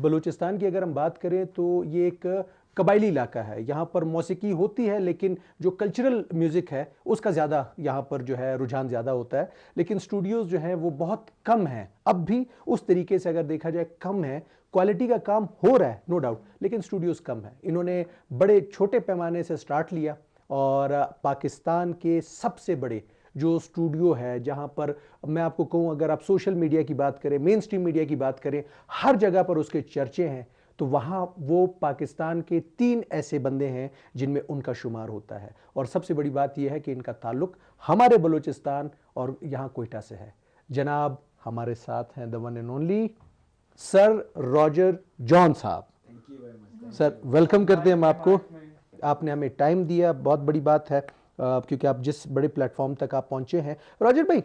बलूचिस्तान की अगर हम बात करें तो ये एक कबायली इलाका है। यहाँ पर मौसीकी होती है, लेकिन जो कल्चरल म्यूज़िक है उसका ज़्यादा यहाँ पर जो है रुझान ज़्यादा होता है। लेकिन स्टूडियोज़ जो हैं वो बहुत कम हैं, अब भी उस तरीके से अगर देखा जाए कम है। क्वालिटी का काम हो रहा है नो डाउट, लेकिन स्टूडियोज़ कम है। इन्होंने बड़े छोटे पैमाने से स्टार्ट लिया, और पाकिस्तान के सबसे बड़े जो स्टूडियो है, जहाँ पर मैं आपको कहूँ, अगर आप सोशल मीडिया की बात करें, मेन स्ट्रीम मीडिया की बात करें, हर जगह पर उसके चर्चे हैं, तो वहाँ वो पाकिस्तान के 3 ऐसे बंदे हैं जिनमें उनका शुमार होता है। और सबसे बड़ी बात यह है कि इनका ताल्लुक हमारे बलूचिस्तान और यहाँ कोयटा से है। जनाब हमारे साथ हैं the one and only sir Roger John साहब। सर वेलकम करते हैं हम आपको, आपने हमें टाइम दिया, बहुत बड़ी बात है, क्योंकि आप जिस बड़े प्लेटफॉर्म तक आप पहुँचे हैं। रॉजर भाई,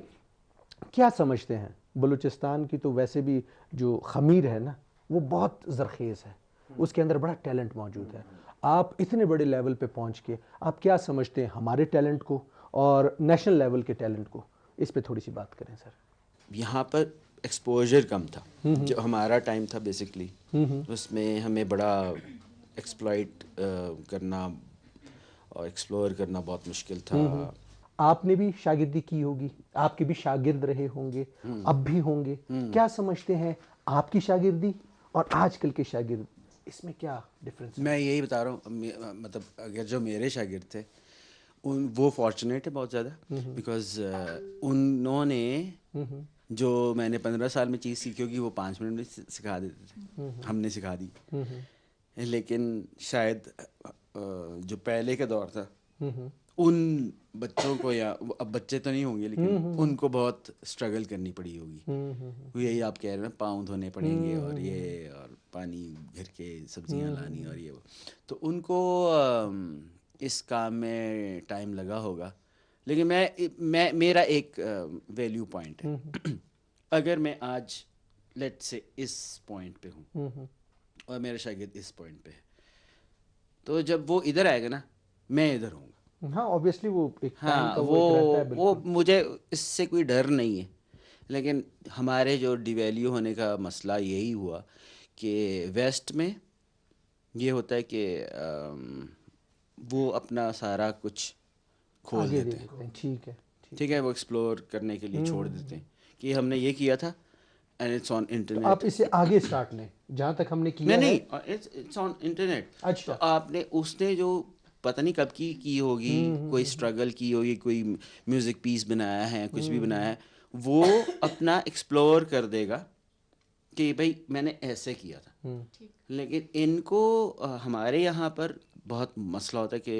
क्या समझते हैं, बलूचिस्तान की तो वैसे भी जो खमीर है ना, वो बहुत ज़रखेज़ है, उसके अंदर बड़ा टैलेंट मौजूद है। आप इतने बड़े लेवल पे पहुंच के आप क्या समझते हैं हमारे टैलेंट को और नेशनल लेवल के टैलेंट को? इस पे थोड़ी सी बात करें सर। यहाँ पर एक्सपोजर कम था, जो हमारा टाइम था बेसिकली, उसमें हमें बड़ा एक्सप्लॉइट करना और एक्सप्लोर करना बहुत मुश्किल था। आपने भी शागिर्दी की होगी, आपके भी शागिर्द रहे होंगे, अब भी होंगे। क्या समझते हैं आपकी शागिर्दी और आजकल के शागिर्द, इसमें क्या डिफरेंस है? मैं यही बता रहा हूँ, मतलब अगर जो मेरे शागिर्द थे वो फॉर्चुनेट है बहुत ज़्यादा, बिकॉज उन्होंने जो मैंने 15 साल में चीज़ सीखी होगी वो 5 मिनट में सिखा देते थे, हमने सिखा दी। लेकिन शायद जो पहले का दौर था, उन बच्चों को, या अब बच्चे तो नहीं होंगे लेकिन उनको बहुत स्ट्रगल करनी पड़ी होगी। यही आप कह रहे हैं ना, पाँव धोने पड़ेंगे और ये, और पानी घर के सब्जियां लानी और ये वो, तो उनको इस काम में टाइम लगा होगा। लेकिन मैं मेरा एक वैल्यू पॉइंट है, अगर मैं आज लेट से इस पॉइंट पे हूँ और मेरा शागिर्द इस पॉइंट पे है, तो जब वो इधर आएगा ना, मैं इधर हूँ। हाँ ऑब्वियसली वो एक टाइम हाँ, का वो एक रहता है, वो बिल्कुल। मुझे इससे कोई डर नहीं है। लेकिन हमारे जो डिवैल्यू होने का मसला यही हुआ कि वेस्ट में ये होता है कि वो अपना सारा कुछ खोल आगे देते हैं, देखते हैं, ठीक है। ठीक है, वो एक्सप्लोर करने के लिए छोड़ देते हैं कि हमने ये किया था एंड इट्स ऑन तो इंटरनेट। आप इसे आगे स्टार्ट लें जहाँ तक हमने किया नहीं है। नहीं, इट्स ऑन इंटरनेट। अच्छा। तो आपने उसने जो पता नहीं कब की होगी, कोई स्ट्रगल की होगी, कोई म्यूजिक पीस बनाया है, कुछ भी बनाया है, वो अपना एक्सप्लोर कर देगा कि भाई मैंने ऐसे किया था। लेकिन इनको हमारे यहाँ पर बहुत मसला होता है कि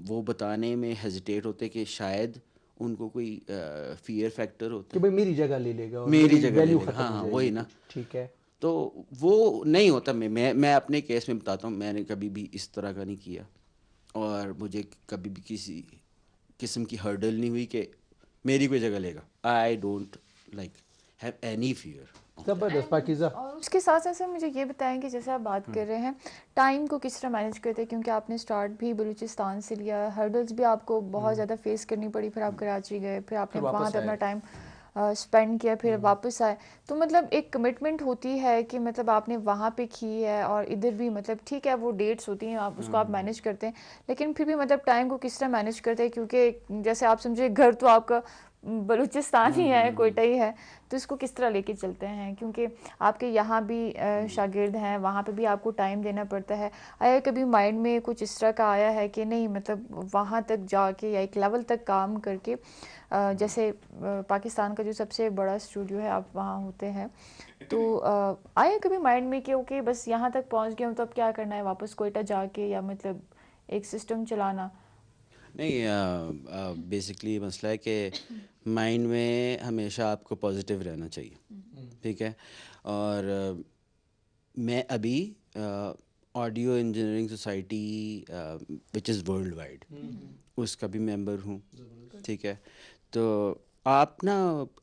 वो बताने में हेजिटेट होते कि शायद उनको कोई फियर फैक्टर होता कि भाई मेरी जगह ले लेगा और मेरी जगह ले वैल्यू लेगा। खत्म हाँ हो हाँ, जाएगी। वही ना। ठीक है। तो वो नहीं होता। मैं अपने केस में बताता हूँ, मैंने कभी भी इस तरह का नहीं किया और मुझे कभी भी किसी किस्म की हर्डल नहीं हुई कि मेरी कोई जगह लेगा। I don't like have any fear. जबरदस्त पाकीज़ा। और उसके साथ साथ सर मुझे ये बताएं कि जैसे आप बात कर रहे हैं टाइम को किस तरह मैनेज करते हैं, क्योंकि आपने स्टार्ट भी बलूचिस्तान से लिया, हर्डल्स भी आपको बहुत ज़्यादा फेस करनी पड़ी, फिर आप कराची गए, फिर आपने फिर वापस वहाँ पे अपना आए। टाइम स्पेंड किया, फिर वापस आए। तो मतलब एक कमिटमेंट होती है कि मतलब आपने वहाँ पे की है और इधर भी, मतलब ठीक है वो डेट्स होती हैं, आप उसको आप मैनेज करते हैं, लेकिन फिर भी मतलब टाइम को किस तरह मैनेज करते हैं, क्योंकि जैसे आप समझे घर तो आपका बलूचिस्तान ही है, कोयटा ही है, तो इसको किस तरह लेके चलते हैं, क्योंकि आपके यहाँ भी शागिर्द हैं, वहाँ पे भी आपको टाइम देना पड़ता है। आया कभी माइंड में कुछ इस तरह का आया है कि नहीं मतलब वहाँ तक जाके या एक लेवल तक काम करके, जैसे पाकिस्तान का जो सबसे बड़ा स्टूडियो है आप वहाँ होते हैं, तो आया कभी माइंड में कि ओके बस यहाँ तक पहुँच गया हूँ तो अब क्या करना है, वापस कोयटा जाके, या मतलब एक सिस्टम चलाना? नहीं, बेसिकली मसला है कि माइंड में हमेशा आपको पॉजिटिव रहना चाहिए, ठीक है। और मैं अभी audio engineering society which is world wide, उसका भी मेंबर हूँ, ठीक है। तो आप ना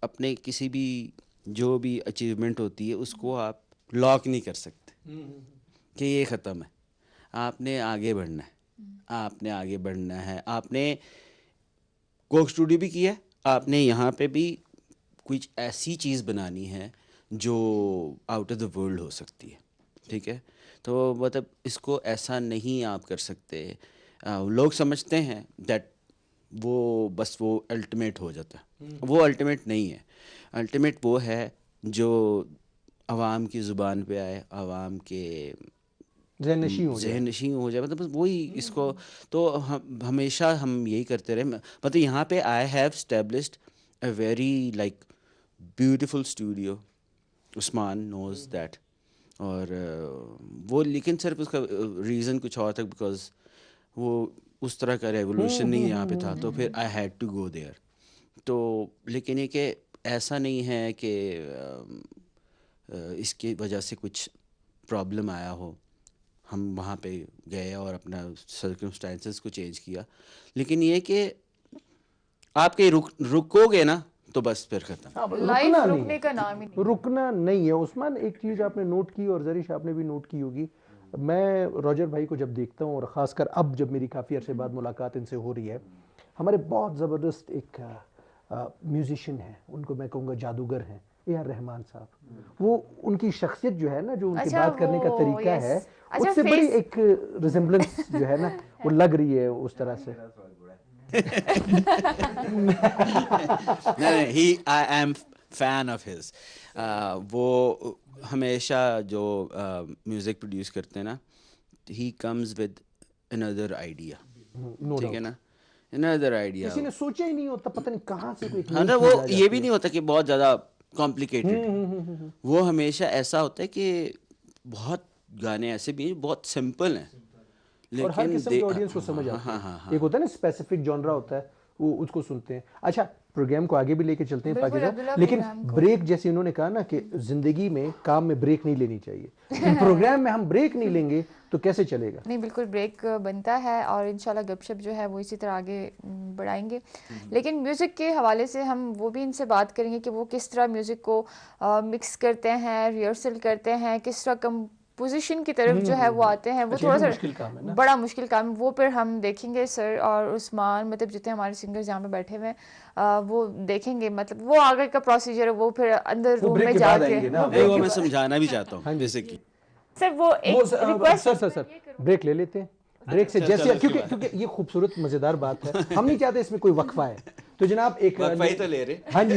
अपने किसी भी जो भी अचीवमेंट होती है उसको आप लॉक नहीं कर सकते कि ये ख़त्म है। आपने आगे बढ़ना है, आपने आगे बढ़ना है। आपने कोक स्टूडियो भी किया है, आपने यहाँ पे भी कुछ ऐसी चीज़ बनानी है जो आउट ऑफ द वर्ल्ड हो सकती है, ठीक है। तो मतलब इसको ऐसा नहीं आप कर सकते। लोग समझते हैं दैट वो बस वो अल्टीमेट हो जाता है, वो अल्टीमेट नहीं है। अल्टीमेट वो है जो आवाम की ज़ुबान पे आए, आवाम के ज़हननशीं हो जाए। ज़हननशीं हो जाए, मतलब बस वही इसको। तो हम हमेशा हम यही करते रहे। मतलब यहाँ पे I have established a very like beautiful studio, Usman knows that. और वो लेकिन सिर्फ उसका रीज़न कुछ और था, बिकॉज वो उस तरह का रेवोल्यूशन नहीं यहाँ पे था, तो फिर I had to go there. तो लेकिन ये कि ऐसा नहीं है कि इसकी वजह से कुछ प्रॉब्लम आया हो, हम वहाँ पे गए और अपना सर्कमस्टेंसेस को चेंज किया। लेकिन ये कि आप कहीं रुकोगे ना तो बस फिर ख़त्म। हाँ, लाइफ रुकना नहीं रुकने है। का नाम ही नहीं। रुकना नहीं है उस्मान। एक चीज़ आपने नोट की और जरीश आपने भी नोट की होगी, मैं रॉजर भाई को जब देखता हूँ और ख़ासकर अब जब मेरी काफ़ी अरसे बाद मुलाकात इनसे हो रही है, हमारे बहुत ज़बरदस्त एक म्यूज़िशियन हैं, उनको मैं कहूँगा जादूगर हैं, ए.आर. रहमान साहब। वो उनकी शख्सियत जो है ना, जो उनकी अच्छा, बात करने का वो, तरीका yes. है, अच्छा, उससे बड़ी face- एक रिजेम्बलेंस जो है ना वो लग रही है उस तरह से। नहीं, he I am fan of his. वो हमेशा जो म्यूज़िक प्रोड्यूस करते हैं ना, he comes with another idea, no ठीक है डाउट। ना, अनदर आइडिया। किसी ने सोचा ही नहीं होता, पता नहीं कहाँ से कोई एक हाँ नई ना, चीज़ वो आ ये जाती भी है। नहीं होता कि बहुत ज़्यादा कॉम्प्लिकेटेड। वो हमेशा ऐसा होता है कि बहुत गाने ऐसे भी हैं जो बहुत सिंपल हैं, और हर लेकिन किस्म के ऑडियंस को समझ आती है। एक होता है ना स्पेसिफिक जॉनरा होता है, वो उसको सुनते हैं। अच्छा, प्रोग्राम को आगे भी लेके चलते हैं बिल्कुल, पाकिज़ा, अब्दुल्ला, लेकिन प्रोग्राम को। ब्रेक जैसे उन्होंने कहा ना कि जिंदगी में काम में ब्रेक नहीं लेनी चाहिए, लेकिन प्रोग्राम में हम ब्रेक नहीं लेंगे तो कैसे चलेगा? नहीं, बिल्कुल ब्रेक बनता है और इंशाल्लाह गपशप जो है वो इसी तरह आगे बढ़ाएंगे। लेकिन म्यूज़िक के हवाले से हम वो भी इनसे बात करेंगे कि वो किस तरह म्यूज़िक को मिक्स करते हैं, रिहर्सल करते हैं, किस तरह कंपोजिशन की तरफ जो है वो आते हैं। वो अच्छा, थोड़ा ये भी सा मुश्किल काम है ना? बड़ा मुश्किल काम है, वो फिर हम देखेंगे। सर और उस्मान, मतलब जितने हमारे सिंगर्स यहाँ पे बैठे हुए हैं, वो देखेंगे, मतलब वो आगे का प्रोसीजर है, वो फिर अंदर वो रूम ब्रेक में के बाद जाके आएंगे ना? नहीं, वो मैं समझाना भी चाहता हूँ जैसे कि सर वो एक रिक्वेस्ट सर ब्रेक ले लेते हैं। ब्रेक से जैसे, क्योंकि ये खूबसूरत मज़ेदार बात है, हम नहीं चाहते इसमें कोई वक्फा है, तो जनाब एक वक्फा ही तो ले रहे। हाँ जी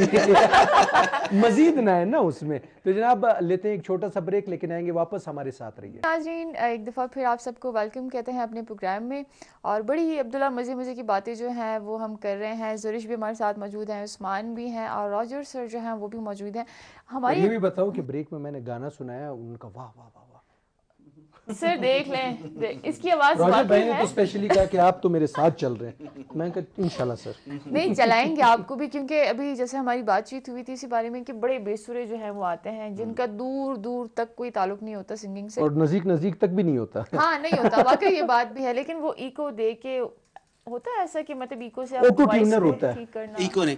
मजीद ना है ना उसमें। तो जनाब लेते हैं एक छोटा सा ब्रेक, लेकिन आएंगे वापस, हमारे साथ रहिए। नाज़रीन, एक दफ़ा फिर आप सबको वेलकम कहते हैं अपने प्रोग्राम में। और बड़ी ही अब्दुल्ला मज़े की बातें जो हैं वो हम कर रहे हैं। ज़ुरिश भी हमारे साथ मौजूद हैं, उस्मान भी हैं और रॉजर सर जो हैं वो भी मौजूद हैं। और हमारी ये भी बताओ कि ब्रेक में मैंने गाना सुनाया, उनका वाह वाह वाह वाह। सर देख लें, इसकी आवाज़ रॉजर वाकई भाई ने है। तो स्पेशली कहा कि आप तो मेरे साथ चल रहे हैं। मैं कहा इंशाल्लाह सर। नहीं, चलाएंगे आपको भी, क्योंकि अभी जैसे हमारी बातचीत हुई थी इसी बारे में कि बड़े बेसुरे जो हैं वो आते हैं जिनका दूर दूर तक कोई ताल्लुक नहीं होता सिंगिंग से। और नज़दीक तक भी नहीं होता। हाँ, नहीं होता, वाकई ये बात भी है। लेकिन वो इको दे के होता है ऐसा कि मतलब इको से आप Auto voice tuner को होता है। ठीक करना। इको ने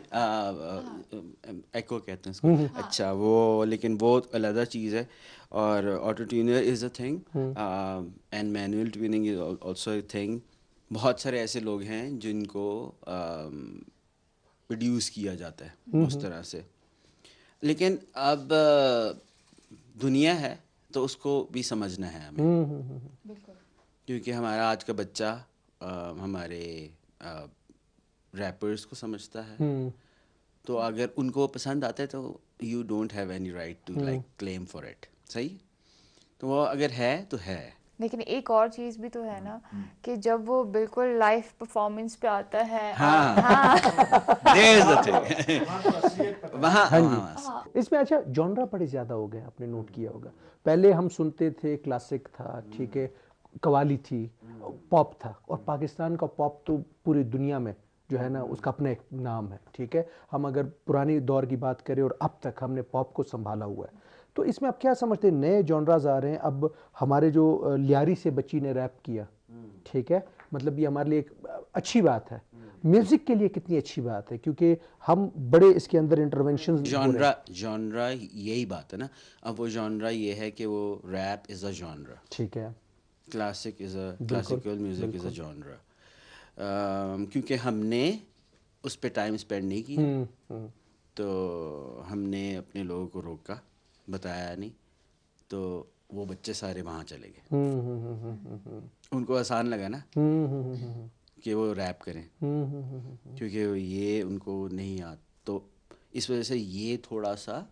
एको कहते हैं इसको। अच्छा, वो लेकिन वो अलग चीज़ है। और auto tuner is a thing and manual tuning is also a thing. बहुत सारे ऐसे लोग हैं जिनको प्रोड्यूस किया जाता है उस तरह से। लेकिन अब दुनिया है तो उसको भी समझना है हमें, क्योंकि हमारा आज का बच्चा हमारे रैपर्स को समझता है। तो अगर उनको पसंद आता है तो you don't have any right to like claim for it. सही, तो वो अगर है तो है। लेकिन एक और चीज़ भी तो है ना कि जब वो बिल्कुल लाइव परफॉर्मेंस पे आता है। हाँ, there's the thing। वहाँ इसमें अच्छा जॉनरा बड़े ज़्यादा हो गए, आपने नोट किया होगा। पहले हम सुनते थे क्लासिक था, ठीक है, कवाली थी, पॉप था। और पाकिस्तान का पॉप तो पूरी दुनिया में जो है ना उसका अपना एक नाम है, ठीक है। हम अगर पुरानी दौर की बात करें और अब तक हमने पॉप को संभाला हुआ है, तो इसमें आप क्या समझते हैं? नए जॉनराज आ रहे हैं। अब हमारे जो लियारी से बच्ची ने रैप किया, ठीक है, मतलब ये हमारे लिए एक अच्छी बात है। म्यूजिक के लिए कितनी अच्छी बात है, क्योंकि हम बड़े इसके अंदर इंटरवेंशन। जॉनरा यही बात है ना। अब वो जॉनरा ये है कि वो रैप इज़ अ जॉनरा, ठीक है, classical music is a genre. क्योंकि हमने उस पे टाइम स्पेंड नहीं किया, तो हमने अपने लोगों को रोका, बताया नहीं, तो वो बच्चे सारे वहाँ चले गए। उनको आसान लगा ना कि वो रैप करें, क्योंकि ये उनको नहीं आता, तो इस वजह से ये थोड़ा सा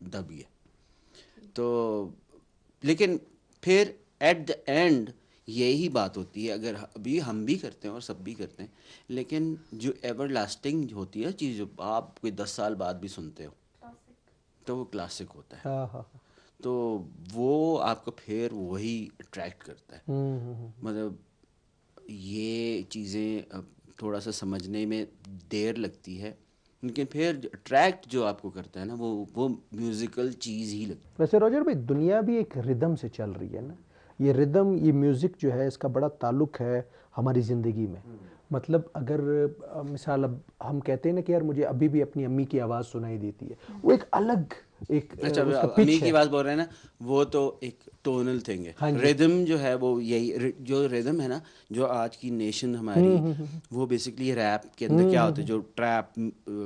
दब गया। तो लेकिन फिर एट द एंड यही बात होती है, अगर अभी हम भी करते हैं और सब भी करते हैं, लेकिन जो एवर लास्टिंग होती है चीज़, जो आप कोई 10 साल बाद भी सुनते हो, तो वो क्लासिक होता है। हाँ। तो वो आपको फिर वही अट्रैक्ट करता है। मतलब ये चीज़ें थोड़ा सा समझने में देर लगती है, लेकिन फिर अट्रैक्ट जो आपको करता है ना, वो म्यूज़िकल चीज़ ही लगती है। वैसे रॉजर भाई, दुनिया भी एक रिदम से चल रही है ना। ये रिदम, ये म्यूज़िक जो है, इसका बड़ा ताल्लुक है हमारी ज़िंदगी में। मतलब अगर मिसाल अब हम कहते हैं ना कि यार मुझे अभी भी अपनी अम्मी की आवाज़ सुनाई देती है, वो एक अलग एक अच्छा, उसका अम्मी पिच की है। बात बोल रहे हैं ना, वो तो एक टोनल थिंग है। हाँ जी। रिदम जो है वो यही जो रिदम है ना, जो आज की नेशन हमारी, वो बेसिकली रैप के अंदर क्या होता है, जो ट्रैप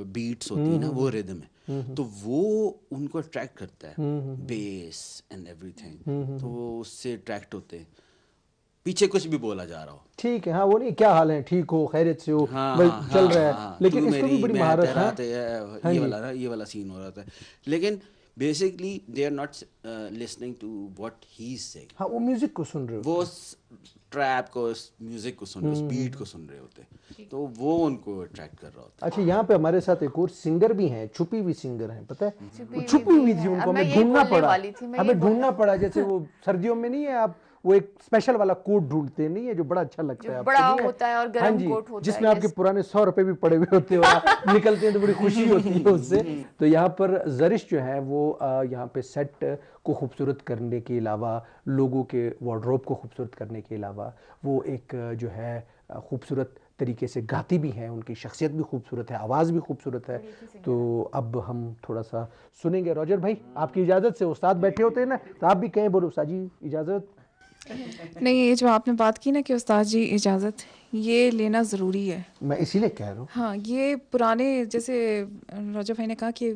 बीट्स होती है ना, वो रिदम है। तो वो उनको अट्रैक्ट करता है, बेस एंड एवरीथिंग, तो वो उससे अट्रैक्ट होते हैं, पीछे कुछ भी बोला जा रहा हो। ठीक है, हाँ, वो नहीं क्या हाल है, ठीक हो, खैरियत से हो, हाँ बस हाँ चल हाँ रहा है। हाँ, लेकिन तू इसमें भी मेरी बड़ी मैं महारत तेरा है। हाँ ये जी। वाला ना, ये वाला सीन हो रहा था। लेकिन basically they are not listening to what he is saying. हाँ, वो म्यूजिक को सुन रहे हो। वो ट्रैप को, उस म्यूजिक को सुन रहे, उस बीट को सुन रहे होते, तो वो उनको अट्रैक्ट कर रहा होता। अच्छा, यहाँ पे हमारे साथ एक और सिंगर भी हैं, छुपी हुई सिंगर हैं, पता है? छुपी वो हुई छुपी हुई भी थी, है। उनको अब मैं हमें यही ढूंढना बोलने पड़ा। वाली थी, मैं हमें यही ढूंढना पड़ा, जैसे वो सर्दियों में नहीं है, आप वो एक स्पेशल वाला कोट ढूंढते नहीं है जो बड़ा अच्छा लगता जो है, बड़ा आपको नहीं होता है और हाँ गर्म जी, कोट होता है, जिसमें आपके yes। पुराने 100 रुपए भी पड़े हुए होते हैं और आप निकलते हैं तो बड़ी खुशी होती है उससे। तो यहाँ पर ज़रिश जो है वो यहाँ पे सेट को खूबसूरत करने के अलावा, लोगों के वार्डरोब को खूबसूरत करने के अलावा, वो एक जो है खूबसूरत तरीके से गाती भी हैं, उनकी शख्सियत भी खूबसूरत है, आवाज़ भी खूबसूरत है। तो अब हम थोड़ा सा सुनेंगे। रॉजर भाई, आपकी इजाज़त से, उस्ताद बैठे होते हैं ना, तो आप भी कहें, बोलो उस्ताद जी इजाज़त। नहीं, ये जो आपने बात की ना कि उस्ताद जी इजाज़त, ये लेना ज़रूरी है। मैं इसीलिए कह रहा हूँ। हाँ, ये पुराने, जैसे रजब भाई ने कहा कि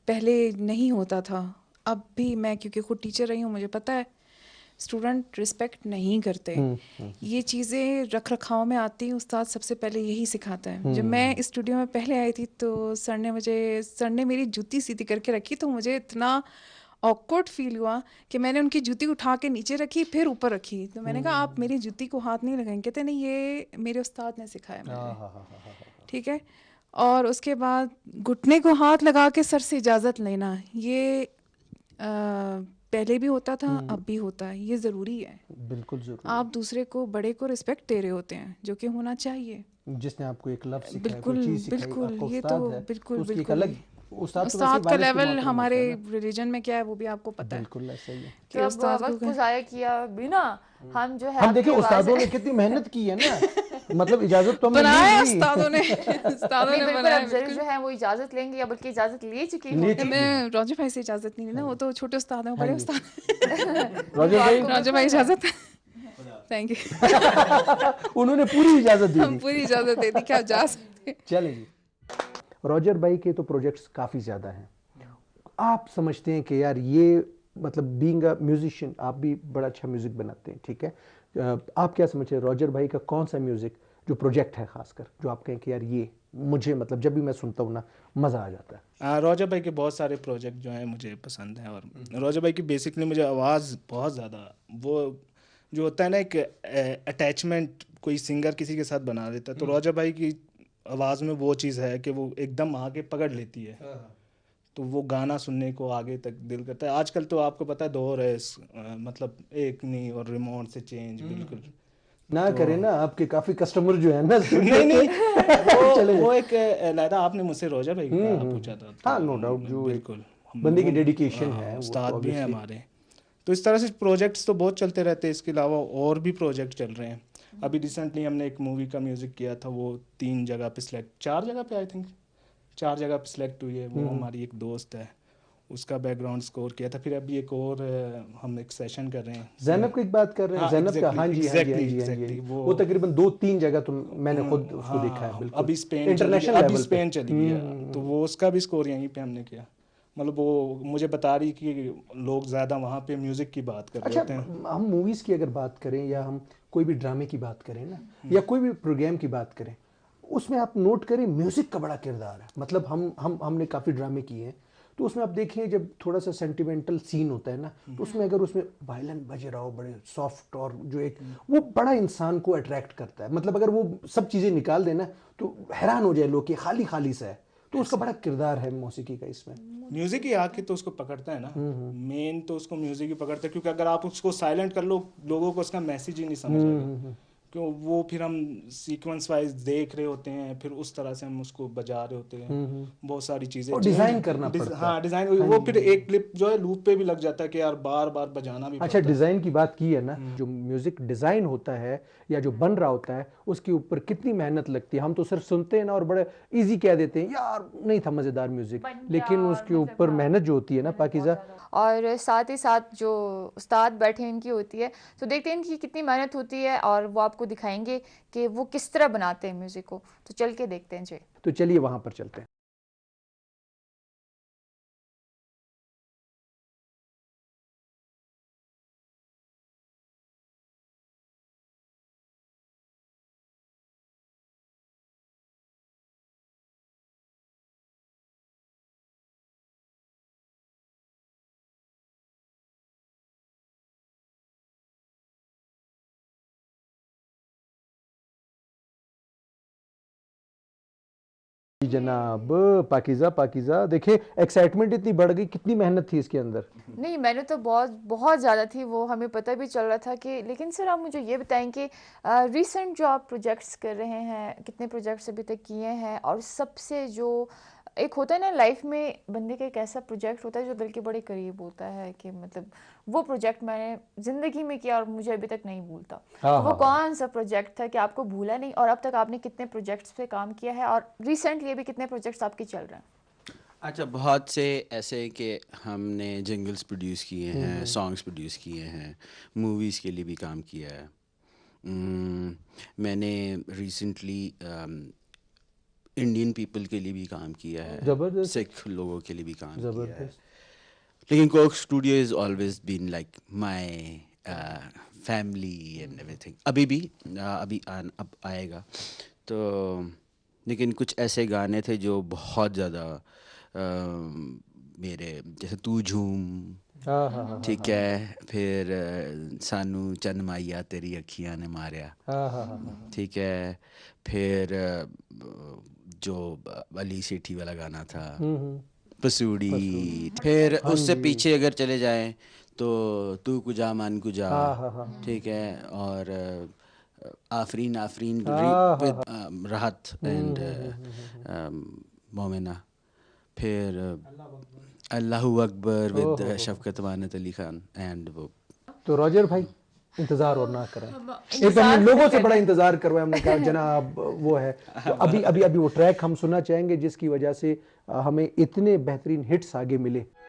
पहले नहीं होता था, अब भी मैं क्योंकि खुद टीचर रही हूँ, मुझे पता है, स्टूडेंट रिस्पेक्ट नहीं करते। ये चीज़ें रख रखाव में आती हैं, उस्ताद सबसे पहले यही सिखाता है। जब मैं इस स्टूडियो में पहले आई थी तो सर ने मेरी जूती सीधी करके रखी, तो मुझे इतना ऑकवर्ड फील हुआ कि मैंने उनकी जूती उठा के नीचे रखी, फिर ऊपर रखी। तो मैंने कहा आप मेरी जूती को हाथ नहीं लगाएंगे। कहते नहीं, ये मेरे उस्ताद ने सिखाया मुझे, ठीक है। और उसके बाद घुटने को हाथ लगा के सर से इजाज़त लेना, ये पहले भी होता था, अब भी होता है, ये ज़रूरी है। बिल्कुल जरूर। आप दूसरे को, बड़े को रिस्पेक्ट दे रहे होते हैं, जो कि होना चाहिए। जिसने आपको एक लफ्ज़ सिखाया, बिल्कुल, कोई चीज़ सिखाई, बिल्कुल, आपका ये उस्ताद तो है, बिल्कुल, तो उसकी एक बिल्कुल। अलग उस्ताद तो उस्ताद वैसे का वालिद के लेवल मोहतरम हमारे होता है ना। रिलीजन में क्या है वो भी आपको पता है बिल्कुल ऐसा ही है। कि तो अब उस्ताद वक्त को को ज़ाया किया बिना हम जो है हम देखिए आपकी उस्तादों आवाज़ ने कितनी मेहनत की है ना, मतलब इजाजत तो हमने बनाया ली है नहीं। उस्तादों ने उस्तादों नहीं ने बिल्कुल, बनाया अब जरूर बिल्कुल। जो है वो इजाज़त लेंगे, या बल्कि इजाज़त ले चुकी ले होंगे। चुकी मैं रॉजर भाई से इजाज़त नहीं ली ना, वो तो छोटे उस्ताद हैं, वो बड़े हाँ जी। उस्ताद रॉजर भाई रॉजर भाई इजाज़त थैंक यू उन्होंने पूरी इजाजत दी हम थी। पूरी इजाज़त दे दी कि आप जा सकते हैं। चलें जी। रॉजर भाई के तो प्रोजेक्ट्स काफ़ी ज़्यादा हैं। आप समझते हैं कि यार ये मतलब बीइंग अ म्यूजिशियन आप भी बड़ा अच्छा म्यूज़िक बनाते हैं, ठीक है। आप क्या समझते हैं रॉजर भाई का कौन सा म्यूज़िक जो प्रोजेक्ट है खासकर जो आप कहें कि यार ये मुझे मतलब जब भी मैं सुनता हूँ ना मज़ा आ जाता है। रॉजर भाई के बहुत सारे प्रोजेक्ट जो हैं मुझे पसंद हैं, और रॉजर भाई की बेसिकली मुझे आवाज़ बहुत ज़्यादा, वो जो होता है ना एक अटैचमेंट कोई सिंगर किसी के साथ बना देता है, तो रॉजर भाई की आवाज़ में वो चीज़ है कि वो एकदम आके पकड़ लेती है, तो वो गाना सुनने को आगे तक दिल करता है। आजकल तो आपको पता है दौर है मतलब एक नहीं और रिमोट से चेंज बिल्कुल ना करें ना, आपके काफ़ी कस्टमर जो है ना नहीं नहीं वो एक लायदा आपने मुझसे रोजा भाई का पूछा था, तो हाँ नो डाउट जो एक बिल्कुल बंदे की डेडिकेशन है वो उस्ताद तो भी हैं obviously- हमारे, तो इस तरह से प्रोजेक्ट्स तो बहुत चलते रहते हैं। इसके अलावा और भी प्रोजेक्ट चल रहे हैं। अभी रिसेंटली हमने एक मूवी का म्यूज़िक किया था, वो 3 जगह पे सिलेक्ट, 4 जगह पे आई थिंक 4 जगह पे सिलेक्ट हुई है। वो हमारी एक दोस्त है, उसका बैकग्राउंड स्कोर किया था। फिर अभी एक और हम एक सेशन कर रहे हैं। ज़ैनब की बात कर रहे हैं, हाँ, ज़ैनब का, हाँ जी हाँ जी हाँ जी हाँ जी exactly, वो तकरीबन 2-3 जगह तो मैंने खुद उसको देखा है। बिल्कुल अभी स्पेन इंटरनेशनल अभी लेवल पे। स्पेन चली गई है, तो वो उसका भी स्कोर यहीं पे हमने किया। मतलब वो मुझे बता रही कि लोग ज़्यादा वहाँ पे म्यूज़िक की बात कर रहे अच्छा होते हैं। हम मूवीज़ की अगर बात करें या हम कोई भी ड्रामे की बात करें ना या कोई भी प्रोग्राम की बात करें, उसमें आप नोट करें म्यूज़िक का बड़ा किरदार है। मतलब हमने काफ़ी ड्रामे किए हैं, तो उसमें आप देखें जब थोड़ा सा सेंटिमेंटल सीन होता है ना, तो उसमें अगर उसमें वायलिन बजे रहा हो बड़े सॉफ्ट, और जो एक वो बड़ा इंसान को अट्रैक्ट करता है। मतलब अगर वो सब चीज़ें निकाल देना तो हैरान हो जाए लोग कि खाली खाली सा है। तो उसका बड़ा किरदार है मौसीकी का इसमें। म्यूज़िक ही आके तो उसको पकड़ता है ना, मेन तो उसको म्यूज़िक ही पकड़ता है, क्योंकि अगर आप उसको साइलेंट कर लो लोगों को उसका मैसेज ही नहीं समझ आएगा। क्यों वो फिर हम सीक्वेंस वाइज देख रहे होते हैं, फिर उस तरह से हम उसको बजा रहे होते हैं, बहुत सारी चीज़ें और डिज़ाइन करना पड़ता है। हाँ डिज़ाइन, वो फिर एक क्लिप जो है लूप पे भी लग जाता है कि यार बार बार बजाना भी अच्छा पड़ता है। डिज़ाइन की बात की है ना, जो म्यूज़िक डिज़ाइन होता है या जो बन रहा होता है उसके ऊपर कितनी मेहनत लगती है। हम तो सिर्फ सुनते हैं ना और बड़े इजी कह देते हैं यार नहीं था मज़ेदार म्यूज़िक, लेकिन उसके ऊपर मेहनत जो होती है ना पाकीज़ा। और साथ ही साथ जो उस्ताद बैठे हैं इनकी होती है, तो देखते हैं इनकी कितनी मेहनत होती है, और वो आपको दिखाएंगे कि वो किस तरह बनाते हैं म्यूज़िक को। तो चल के देखते हैं जी। तो चलिए वहाँ पर चलते हैं। जी जनाब, पाकीज़ा पाकीज़ा देखिए एक्साइटमेंट इतनी बढ़ गई, कितनी मेहनत थी इसके अंदर। नहीं मैंने तो बहुत बहुत ज़्यादा थी, वो हमें पता भी चल रहा था कि। लेकिन सर आप मुझे ये बताएं कि रीसेंट जो आप प्रोजेक्ट्स कर रहे हैं, कितने प्रोजेक्ट्स अभी तक किए हैं, और सबसे जो एक होता है ना लाइफ में बंदे का एक ऐसा प्रोजेक्ट होता है जो दिल के बड़े करीब होता है कि मतलब वो प्रोजेक्ट मैंने ज़िंदगी में किया और मुझे अभी तक नहीं भूलता। हाँ, तो वो हाँ, कौन सा प्रोजेक्ट था कि आपको भूला नहीं, और अब तक आपने कितने प्रोजेक्ट्स पे काम किया है, और रिसेंटली अभी कितने प्रोजेक्ट्स आपके चल रहे हैं? अच्छा, बहुत से ऐसे कि हमने जिंगल्स प्रोड्यूस किए हैं, सॉन्ग्स प्रोड्यूस किए हैं, मूवीज़ के लिए भी काम किया है। मैंने रिसेंटली इंडियन पीपल के लिए भी काम किया है, ज़बरदस्त। सिख लोगों के लिए भी काम किया है। ज़बरदस्त। लेकिन Coke Studio is always been like my family and everything. अभी भी अब आएगा तो, लेकिन कुछ ऐसे गाने थे जो बहुत ज़्यादा मेरे, जैसे तू झूम, हाँ हाँ हाँ ठीक है, फिर सानू चन माइया तेरी अखियां ने मारिया, हाँ हाँ हाँ ठीक है, फिर जो अली सेठी वाला गाना था पसूड़ी, फिर उससे पीछे अगर चले जाएं तो तू कुजा मान कुजा, हाँ हाँ हाँ ठीक है, और आफरीन आफरीन हाँ, विद राहत एंड मोमिना, फिर अल्लाहू अकबर विद शफकत वानत अली खान एंड वो। तो रॉजर भाई इंतजार और ना करें, एक इंतज़ार हमने लोगों से करना बड़ा है। इंतजार करवाया, हमने कहा जनाब वो है, तो अभी अभी अभी वो ट्रैक हम सुनना चाहेंगे जिसकी वजह से हमें इतने बेहतरीन हिट्स आगे मिले।